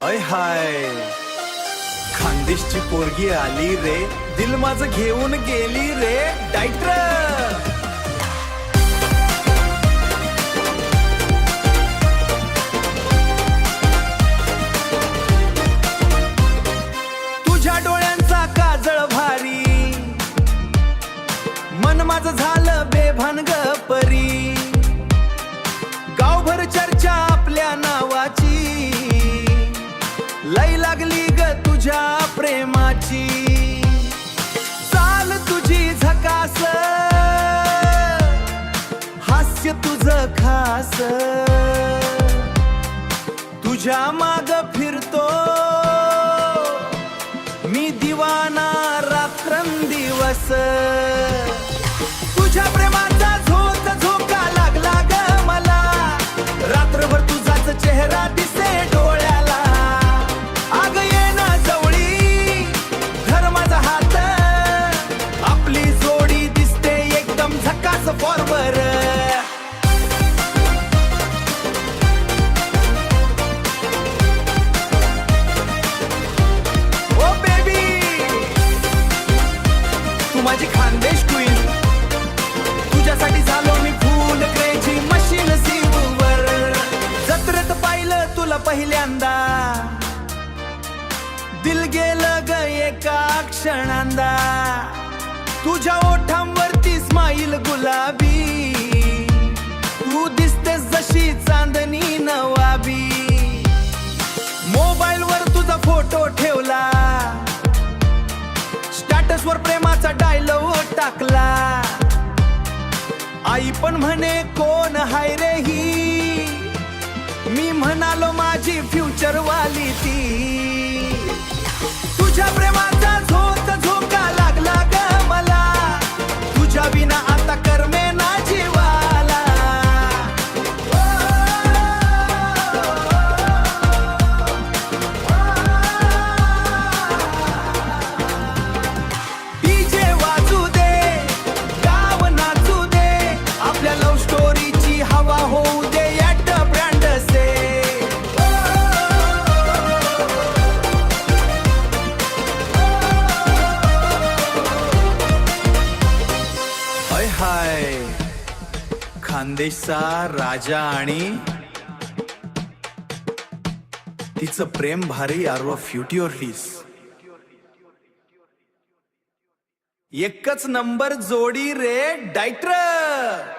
अय हाय, खानदेशची पोरगी आली रे, दिल माझं घेऊन गेली रे डायटर। तुझ्या डोळ्यांचा काजळ भारी, मन माझं झालं बेभान ग परी। गावभर चर्चा आपल्या नावाची, लय लागली ग तुझ्या प्रेमाची। चाल तुझी झकास, हास्य तुझं खास, तुझ्या माग फिरतो मी दिवाना रात्रंदिवस। तुझ्या प्रेमाचा झोत झोका लागला ग मला, रात्रभर तुझाच चेहरा दिसे डोळ्याला। आग ये ना जवळी, धर माझा हात, आपली जोडी दिसते एकदम झकास फॉरवर। ओ बेबी, तू माझी खानदेश क्वीन, तुझ्यासाठी झालो मी फुल क्रेझी मशीन सिल्वर। जत्रेत पाहिलं तुला पहिल्यांदा, दिल गेलं ग एका क्षणांदा। तुझ्या ओठांवरती स्माईल गुलाबी, तू दिसतेस जशी चांदणी नवाबी। मोबाईल वर तुझा फोटो ठेवला, स्टॅटस वर प्रेमाचा डायलॉग टाकला। आई पण म्हणे कोण हाय रे ही, मी म्हणालो माझी फ्युचर वाली ती। तुझ्या प्रेमाचा झोत झोका लागला ग मला, तुझ्या विना आता करमे ना जीवाला। डीजे वाजू दे, गाव नाचू दे, आपल्या लव्ह स्टोरीची हवा होऊ दे ॲट ब्रँड से। अय हाय, खानदेशचा राजा आणि तिचं प्रेम भारी आरवा फ्युटिओरलीस। एकच नंबर जोडी रे डायटर।